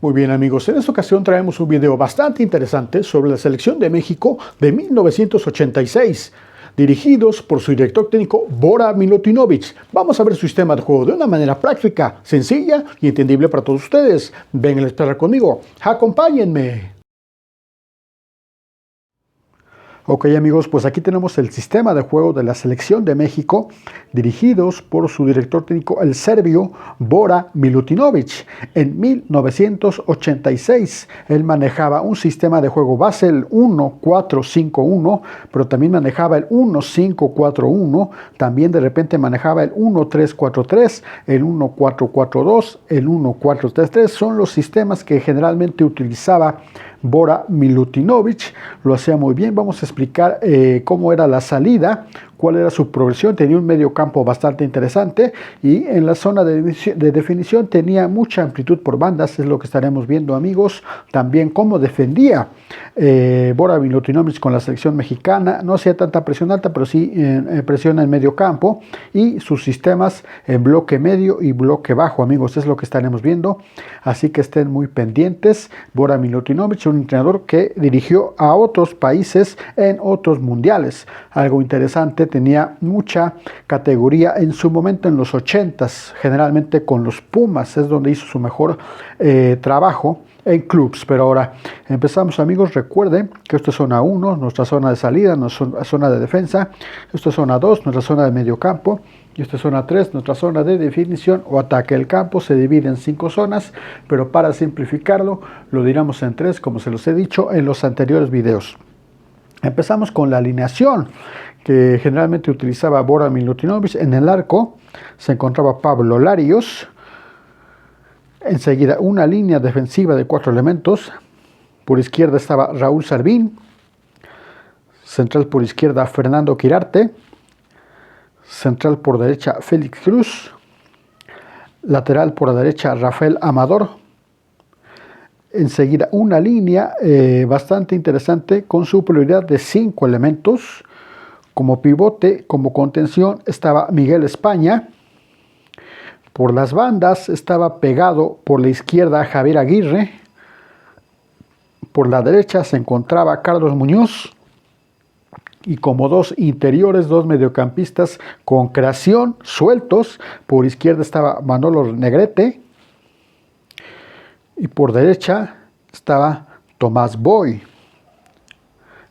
Muy bien amigos, en esta ocasión traemos un video bastante interesante sobre la selección de México de 1986, dirigidos por su director técnico Bora Milutinovic. Vamos a ver su sistema de juego de una manera práctica, sencilla y entendible para todos ustedes. Vengan a esperar conmigo, acompáñenme. Ok amigos, pues aquí tenemos el sistema de juego de la selección de México, dirigidos por su director técnico, el serbio Bora Milutinovic. En 1986 él manejaba un sistema de juego base, el 1-4-5-1, pero también manejaba el 1-5-4-1, también de repente manejaba el 1-3-4-3, el 1-4-4-2, el 1-4-3-3. Son los sistemas que generalmente utilizaba Bora Milutinovic. Lo hacía muy bien. Vamos a explicar cómo era la salida, cuál era su progresión. Tenía un medio campo bastante interesante y en la zona de definición tenía mucha amplitud por bandas, es lo que estaremos viendo amigos. También cómo defendía Bora Milutinovic con la selección mexicana. No hacía tanta presión alta, pero sí presión en medio campo, y sus sistemas en bloque medio y bloque bajo amigos, es lo que estaremos viendo, así que estén muy pendientes. Bora Milutinovic, un entrenador que dirigió a otros países en otros mundiales. Algo interesante, tenía mucha categoría en su momento en los 80s, generalmente con los Pumas, es donde hizo su mejor trabajo en clubs. Pero ahora empezamos amigos. Recuerden que esto es zona 1, nuestra zona de salida, nuestra zona de defensa. Esto es zona 2, nuestra zona de medio campo. Y esta es zona 3, nuestra zona de definición o ataque. El campo se divide en 5 zonas, pero para simplificarlo lo diremos en 3, como se los he dicho en los anteriores videos. Empezamos con la alineación que generalmente utilizaba Bora Milutinovic. En el arco se encontraba Pablo Larios. Enseguida una línea defensiva de 4 elementos. Por izquierda estaba Raúl Sarvín. Central por izquierda Fernando Quirarte. Central por derecha Félix Cruz. Lateral por la derecha Rafael Amador. Enseguida una línea bastante interesante con superioridad de 5 elementos. Como pivote, como contención estaba Miguel España. Por las bandas estaba pegado por la izquierda Javier Aguirre. Por la derecha se encontraba Carlos Muñoz. Y como dos interiores, dos mediocampistas con creación sueltos. Por izquierda estaba Manolo Negrete. Y por derecha estaba Tomás Boy.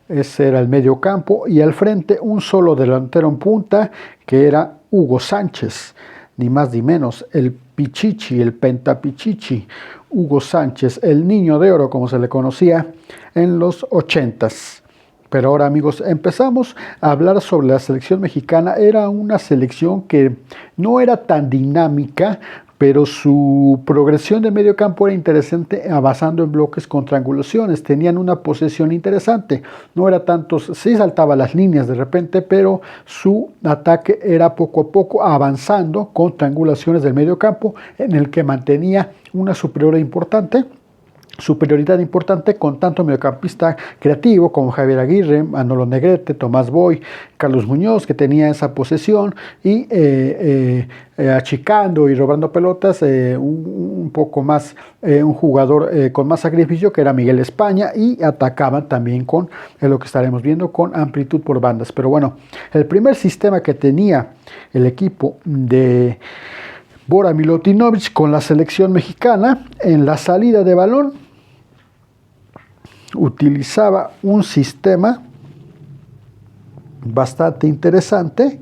Ese era el medio campo. Y al frente un solo delantero en punta, que era Hugo Sánchez. Ni más ni menos, el Pichichi, el Pentapichichi, Hugo Sánchez, el niño de oro como se le conocía en los 80s. Pero ahora amigos, empezamos a hablar sobre la selección mexicana. Era una selección que no era tan dinámica, pero su progresión de medio campo era interesante, avanzando en bloques con triangulaciones. Tenían una posesión interesante. No era tanto, sí saltaba las líneas de repente, pero su ataque era poco a poco avanzando con triangulaciones del medio campo, en el que mantenía una superioridad importante con tanto mediocampista creativo como Javier Aguirre, Manolo Negrete, Tomás Boy, Carlos Muñoz, que tenía esa posesión, y achicando y robando pelotas un poco más, un jugador con más sacrificio, que era Miguel España, y atacaban también con lo que estaremos viendo, con amplitud por bandas. Pero bueno, el primer sistema que tenía el equipo de Bora Milutinovic con la selección mexicana, en la salida de balón utilizaba un sistema bastante interesante,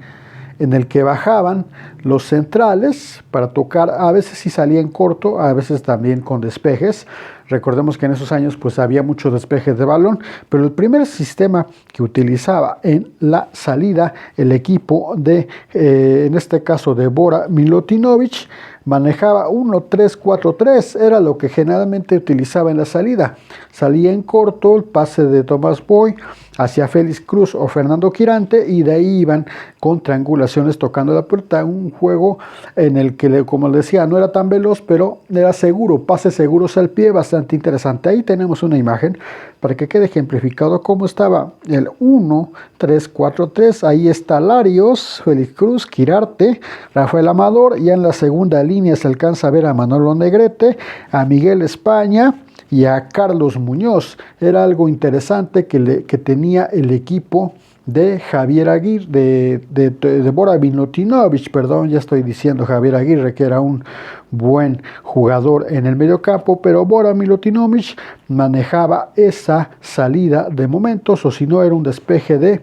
en el que bajaban los centrales para tocar. A veces sí salían corto, a veces también con despejes. Recordemos que en esos años pues había muchos despejes de balón, pero el primer sistema que utilizaba en la salida el equipo de, en este caso de Bora Milutinovic, manejaba 1-3-4-3, era lo que generalmente utilizaba en la salida. Salía en corto el pase de Tomás Boy hacia Félix Cruz o Fernando Quirante, y de ahí iban con triangulaciones tocando la puerta. Un juego en el que, como les decía, no era tan veloz, pero era seguro, pases seguros al pie, bastante bastante interesante. Ahí tenemos una imagen para que quede ejemplificado cómo estaba el 1-3-4-3. Ahí está Larios, Félix Cruz, Quirarte, Rafael Amador. Ya en la segunda línea se alcanza a ver a Manolo Negrete, a Miguel España y a Carlos Muñoz. Era algo interesante que tenía el equipo de Javier Aguirre, de Bora Milutinovic, perdón, ya estoy diciendo Javier Aguirre, que era un buen jugador en el mediocampo, pero Bora Milutinovic manejaba esa salida de momentos, o si no era un despeje de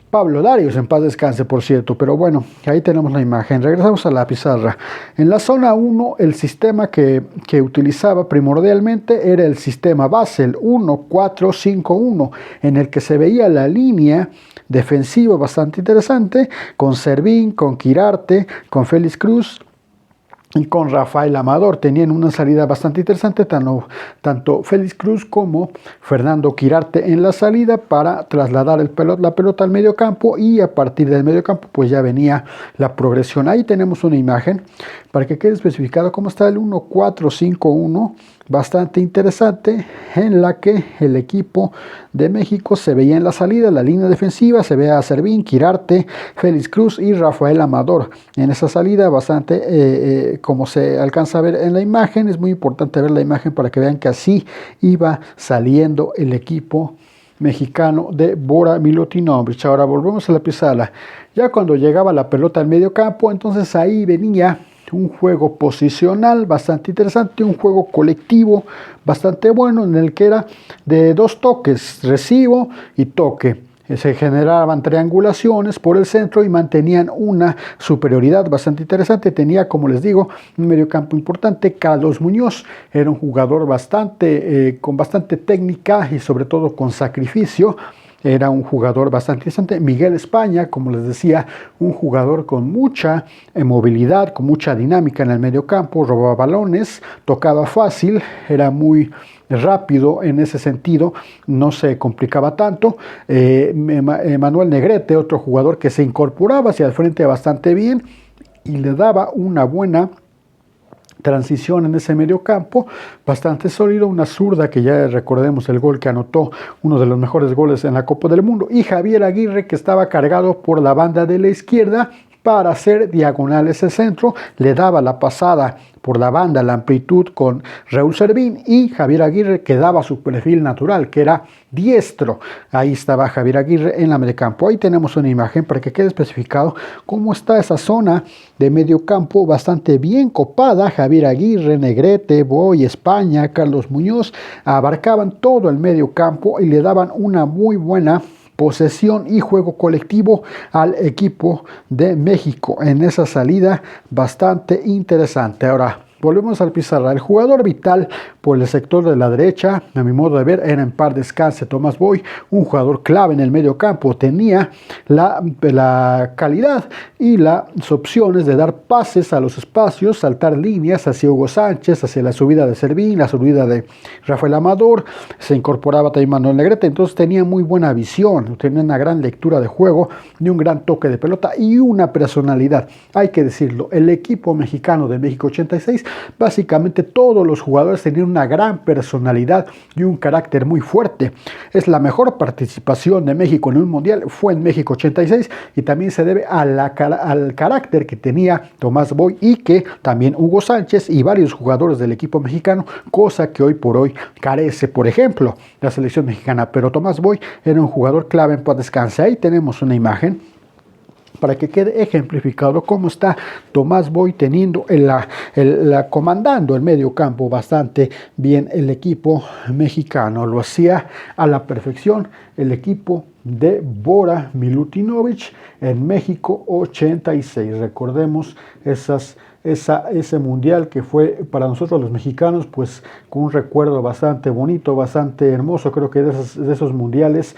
Pablo Larios, en paz descanse, por cierto. Pero bueno, ahí tenemos la imagen. Regresamos a la pizarra. En la zona 1, el sistema que utilizaba primordialmente era el sistema Basel 1-4-5-1, en el que se veía la línea defensiva bastante interesante, con Servín, con Quirarte, con Félix Cruz y con Rafael Amador. Tenían una salida bastante interesante, tanto Félix Cruz como Fernando Quirarte en la salida, para trasladar la pelota al medio campo, y a partir del medio campo pues ya venía la progresión. Ahí tenemos una imagen para que quede especificado cómo está el 1-4-5-1, bastante interesante, en la que el equipo de México se veía en la salida, la línea defensiva, se ve a Servín, Quirarte, Félix Cruz y Rafael Amador en esa salida, bastante como se alcanza a ver en la imagen. Es muy importante ver la imagen para que vean que así iba saliendo el equipo mexicano de Bora Milutinovic. Ahora volvemos a la pizarra. Ya cuando llegaba la pelota al medio campo, entonces ahí venía un juego posicional bastante interesante, un juego colectivo bastante bueno, en el que era de 2 toques, recibo y toque. Se generaban triangulaciones por el centro y mantenían una superioridad bastante interesante. Tenía, como les digo, un mediocampo importante. Carlos Muñoz era un jugador con bastante técnica y sobre todo con sacrificio. Era un jugador bastante interesante. Miguel España, como les decía, un jugador con mucha movilidad, con mucha dinámica en el medio campo, robaba balones, tocaba fácil, era muy rápido en ese sentido, no se complicaba tanto. Manuel Negrete, otro jugador que se incorporaba hacia el frente bastante bien y le daba una buena transición en ese medio campo, bastante sólido, una zurda que ya recordemos el gol que anotó, uno de los mejores goles en la Copa del Mundo, y Javier Aguirre, que estaba cargado por la banda de la izquierda para hacer diagonales el centro, le daba la pasada por la banda, la amplitud con Raúl Servín, y Javier Aguirre que daba su perfil natural, que era diestro. Ahí estaba Javier Aguirre en la medio campo. Ahí tenemos una imagen para que quede especificado cómo está esa zona de medio campo bastante bien copada. Javier Aguirre, Negrete, Boy, España, Carlos Muñoz abarcaban todo el medio campo y le daban una muy buena posesión y juego colectivo al equipo de México en esa salida bastante interesante. Ahora volvemos al pizarra. El jugador vital por el sector de la derecha, a mi modo de ver, era en paz descanse Tomás Boy, un jugador clave en el medio campo. Tenía la calidad y las opciones de dar pases a los espacios, saltar líneas hacia Hugo Sánchez, hacia la subida de Servín, la subida de Rafael Amador. Se incorporaba también Manuel Negrete, entonces tenía muy buena visión, tenía una gran lectura de juego y un gran toque de pelota y una personalidad. Hay que decirlo, el equipo mexicano de México 86, básicamente todos los jugadores tenían una gran personalidad y un carácter muy fuerte. Es la mejor participación de México en un mundial, fue en México 86, y también se debe al carácter que tenía Tomás Boy y que también Hugo Sánchez y varios jugadores del equipo mexicano, cosa que hoy por hoy carece, por ejemplo, la selección mexicana. Pero Tomás Boy era un jugador clave, en paz descanse. Ahí tenemos una imagen para que quede ejemplificado cómo está Tomás Boy teniendo comandando el medio campo bastante bien el equipo mexicano. Lo hacía a la perfección el equipo de Bora Milutinovic en México 86. Recordemos ese mundial que fue para nosotros los mexicanos pues con un recuerdo bastante bonito, bastante hermoso. Creo que de esos mundiales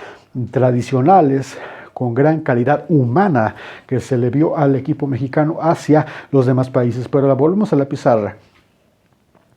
tradicionales con gran calidad humana que se le vio al equipo mexicano hacia los demás países. Pero volvemos a la pizarra.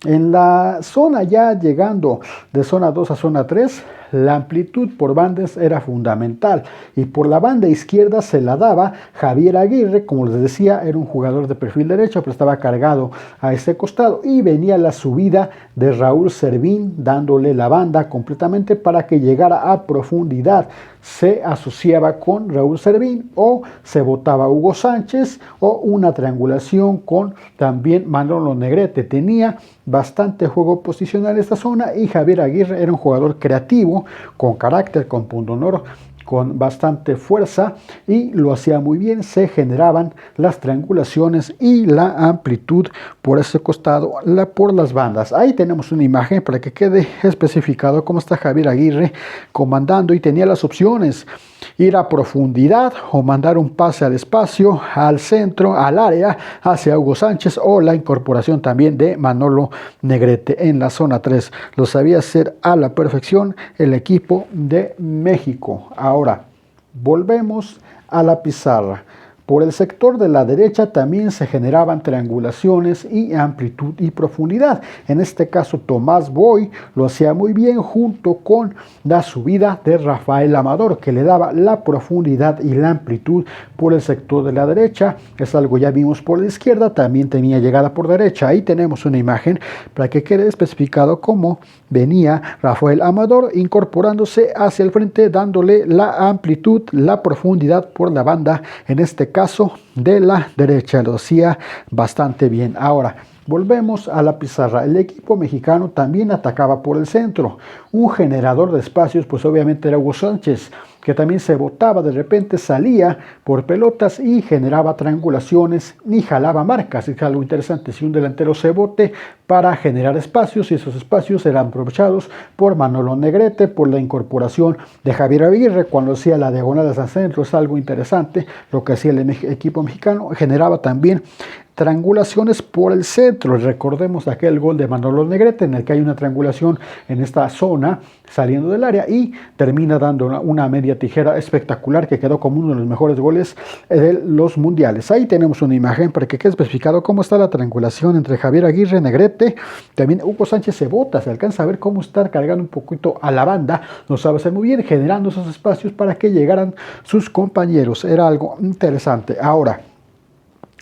En la zona ya llegando de zona 2 a zona 3, la amplitud por bandas era fundamental y por la banda izquierda se la daba Javier Aguirre, como les decía, era un jugador de perfil derecho, pero estaba cargado a ese costado y venía la subida de Raúl Servín dándole la banda completamente para que llegara a profundidad. Se asociaba con Raúl Servín o se botaba Hugo Sánchez o una triangulación con también Manolo Negrete. Tenía bastante juego posicional esta zona y Javier Aguirre era un jugador creativo, con carácter, con pundonor, con bastante fuerza y lo hacía muy bien. Se generaban las triangulaciones y la amplitud por ese costado, por las bandas. Ahí tenemos una imagen para que quede especificado cómo está Javier Aguirre comandando y tenía las opciones: ir a profundidad o mandar un pase al espacio, al centro, al área, hacia Hugo Sánchez, o la incorporación también de Manolo Negrete en la zona 3. Lo sabía hacer a la perfección el equipo de México. Ahora, volvemos a la pizarra. Por el sector de la derecha también se generaban triangulaciones y amplitud y profundidad. En este caso Tomás Boy lo hacía muy bien junto con la subida de Rafael Amador, que le daba la profundidad y la amplitud por el sector de la derecha. Es algo ya vimos por la izquierda, también tenía llegada por derecha. Ahí tenemos una imagen para que quede especificado cómo venía Rafael Amador incorporándose hacia el frente, dándole la amplitud, la profundidad por la banda, en este caso de la derecha. Lo hacía bastante bien. Ahora, volvemos a la pizarra. El equipo mexicano también atacaba por el centro. Un generador de espacios, pues obviamente era Hugo Sánchez, que también se botaba, de repente salía por pelotas y generaba triangulaciones y jalaba marcas. Es algo interesante, si un delantero se bote para generar espacios, y esos espacios eran aprovechados por Manolo Negrete, por la incorporación de Javier Aguirre cuando hacía la diagonal hacia el centro. Es algo interesante lo que hacía el equipo mexicano. Generaba también triangulaciones por el centro. Recordemos aquel gol de Manolo Negrete en el que hay una triangulación en esta zona saliendo del área y termina dando una media tijera espectacular que quedó como uno de los mejores goles de los mundiales. Ahí tenemos una imagen para que quede especificado cómo está la triangulación entre Javier Aguirre, Negrete. También Hugo Sánchez se bota, se alcanza a ver cómo está cargando un poquito a la banda. Lo sabe hacer muy bien, generando esos espacios para que llegaran sus compañeros. Era algo interesante. Ahora,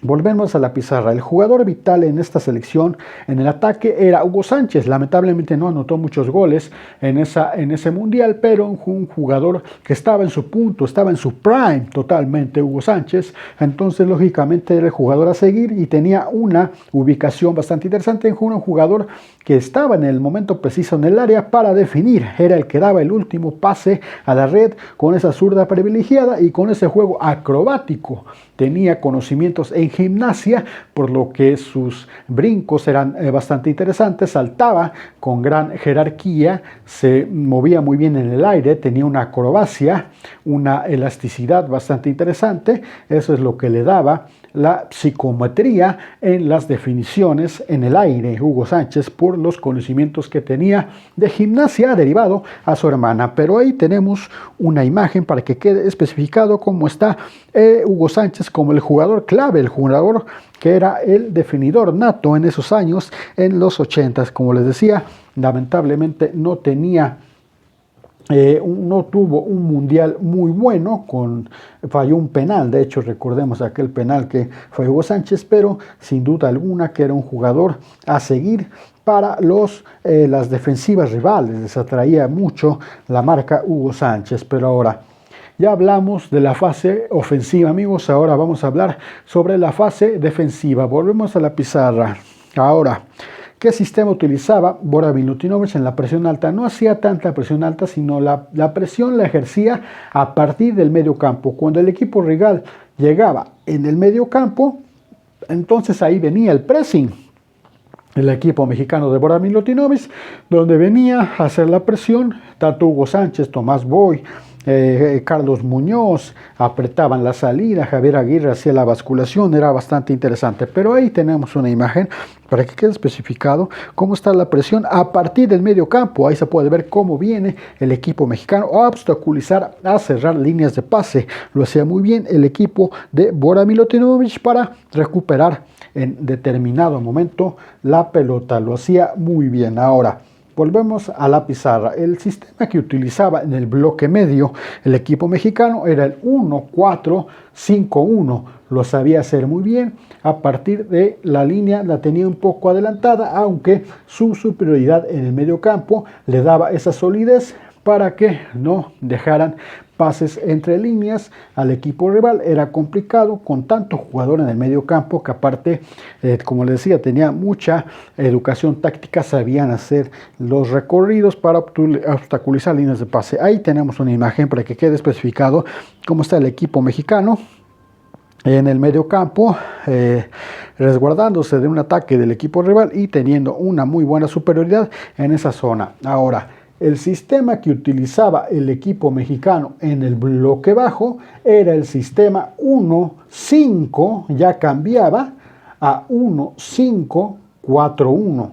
volvemos a la pizarra. El jugador vital en esta selección en el ataque era Hugo Sánchez. Lamentablemente no anotó muchos goles en ese mundial, pero un jugador que estaba en su punto, estaba en su prime totalmente, Hugo Sánchez. Entonces lógicamente era el jugador a seguir y tenía una ubicación bastante interesante. Un jugador que estaba en el momento preciso en el área para definir. Era el que daba el último pase a la red con esa zurda privilegiada y con ese juego acrobático. Tenía conocimientos en gimnasia, por lo que sus brincos eran bastante interesantes. Saltaba con gran jerarquía, se movía muy bien en el aire, tenía una acrobacia, una elasticidad bastante interesante. Eso es lo que le daba la psicometría en las definiciones en el aire, Hugo Sánchez, por los conocimientos que tenía de gimnasia derivado a su hermana. Pero ahí tenemos una imagen para que quede especificado cómo está Hugo Sánchez como el jugador clave, el jugador que era el definidor nato en esos años, en los 80s. Como les decía, lamentablemente no tuvo un mundial muy bueno, falló un penal. De hecho, recordemos aquel penal que fue Hugo Sánchez, pero sin duda alguna que era un jugador a seguir para las defensivas rivales. Les atraía mucho la marca Hugo Sánchez. Pero ahora, ya hablamos de la fase ofensiva, amigos. Ahora vamos a hablar sobre la fase defensiva. Volvemos a la pizarra. Ahora, ¿qué sistema utilizaba Bora Milutinovic en la presión alta? No hacía tanta presión alta, sino la presión la ejercía a partir del medio campo. Cuando el equipo rival llegaba en el medio campo, entonces ahí venía el pressing. El equipo mexicano de Bora Milutinovic, donde venía a hacer la presión, tanto Hugo Sánchez, Tomás Boy, Carlos Muñoz apretaban la salida, Javier Aguirre hacía la basculación. Era bastante interesante. Pero ahí tenemos una imagen para que quede especificado cómo está la presión a partir del medio campo. Ahí se puede ver cómo viene el equipo mexicano a obstaculizar, a cerrar líneas de pase. Lo hacía muy bien el equipo de Bora Milutinovic para recuperar en determinado momento la pelota. Lo hacía muy bien. Ahora, volvemos a la pizarra. El sistema que utilizaba en el bloque medio el equipo mexicano era el 1-4-5-1. Lo sabía hacer muy bien. A partir de la línea la tenía un poco adelantada, aunque su superioridad en el medio campo le daba esa solidez para que no dejaran pases entre líneas al equipo rival. Era complicado con tanto jugador en el medio campo que aparte, como les decía, tenía mucha educación táctica, sabían hacer los recorridos para obstaculizar líneas de pase. Ahí tenemos una imagen para que quede especificado cómo está el equipo mexicano en el medio campo, resguardándose de un ataque del equipo rival y teniendo una muy buena superioridad en esa zona. Ahora, el sistema que utilizaba el equipo mexicano en el bloque bajo era el sistema 1-5, ya cambiaba a 1-5-4-1.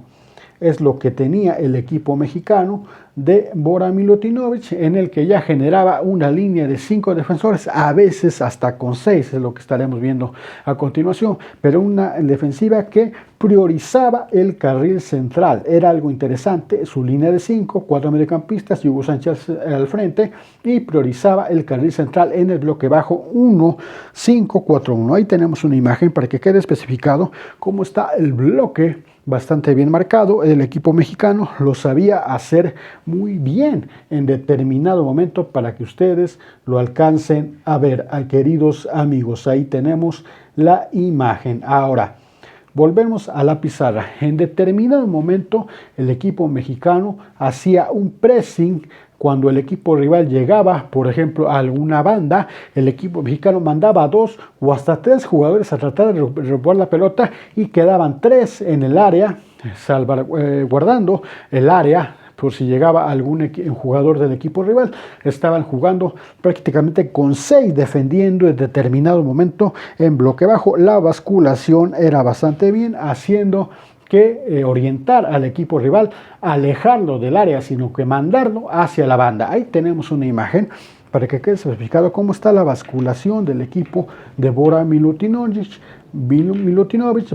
Es lo que tenía el equipo mexicano de Bora Milutinovic, en el que ya generaba una línea de 5 defensores, a veces hasta con 6, es lo que estaremos viendo a continuación, pero una defensiva que priorizaba el carril central. Era algo interesante, su línea de 5, 4 mediocampistas y Hugo Sánchez al frente, y priorizaba el carril central en el bloque bajo 1-5-4-1. Ahí tenemos una imagen para que quede especificado cómo está el bloque, bastante bien marcado. El equipo mexicano lo sabía hacer muy bien en determinado momento para que ustedes lo alcancen a ver, queridos amigos. Ahí tenemos la imagen. Ahora, volvemos a la pizarra. En determinado momento el equipo mexicano hacía un pressing. Cuando el equipo rival llegaba, por ejemplo, a alguna banda, el equipo mexicano mandaba a 2 o hasta 3 jugadores a tratar de robar la pelota y quedaban 3 en el área, guardando el área por si llegaba algún jugador del equipo rival. Estaban jugando prácticamente con 6 defendiendo en determinado momento en bloque bajo. La basculación era bastante bien, haciendo que orientar al equipo rival, alejarlo del área, sino que mandarlo hacia la banda. Ahí tenemos una imagen para que quede especificado cómo está la basculación del equipo de Bora Milutinovic,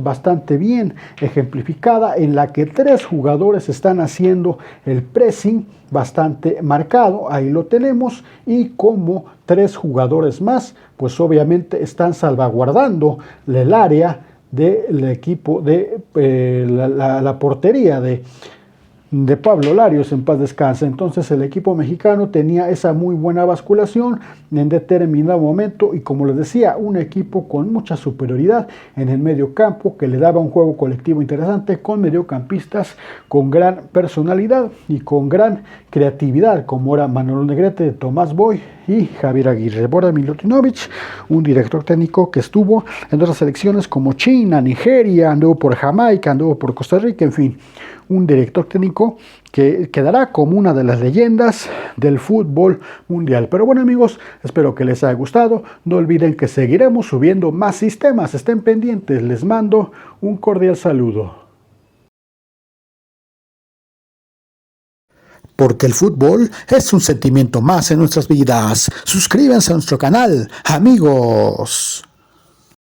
bastante bien ejemplificada, en la que 3 jugadores están haciendo el pressing bastante marcado. Ahí lo tenemos, y como 3 jugadores más, pues obviamente están salvaguardando el área del equipo de la portería de Pablo Larios, en paz descanse. Entonces el equipo mexicano tenía esa muy buena basculación en determinado momento, y como les decía, un equipo con mucha superioridad en el medio campo, que le daba un juego colectivo interesante, con mediocampistas con gran personalidad y con gran creatividad, como era Manolo Negrete, Tomás Boy y Javier Aguirre. Bora Milutinovic, un director técnico que estuvo en otras selecciones como China, Nigeria, anduvo por Jamaica, anduvo por Costa Rica, en fin, un director técnico que quedará como una de las leyendas del fútbol mundial. Pero bueno, amigos, espero que les haya gustado. No olviden que seguiremos subiendo más sistemas. Estén pendientes. Les mando un cordial saludo. Porque el fútbol es un sentimiento más en nuestras vidas. Suscríbanse a nuestro canal, amigos.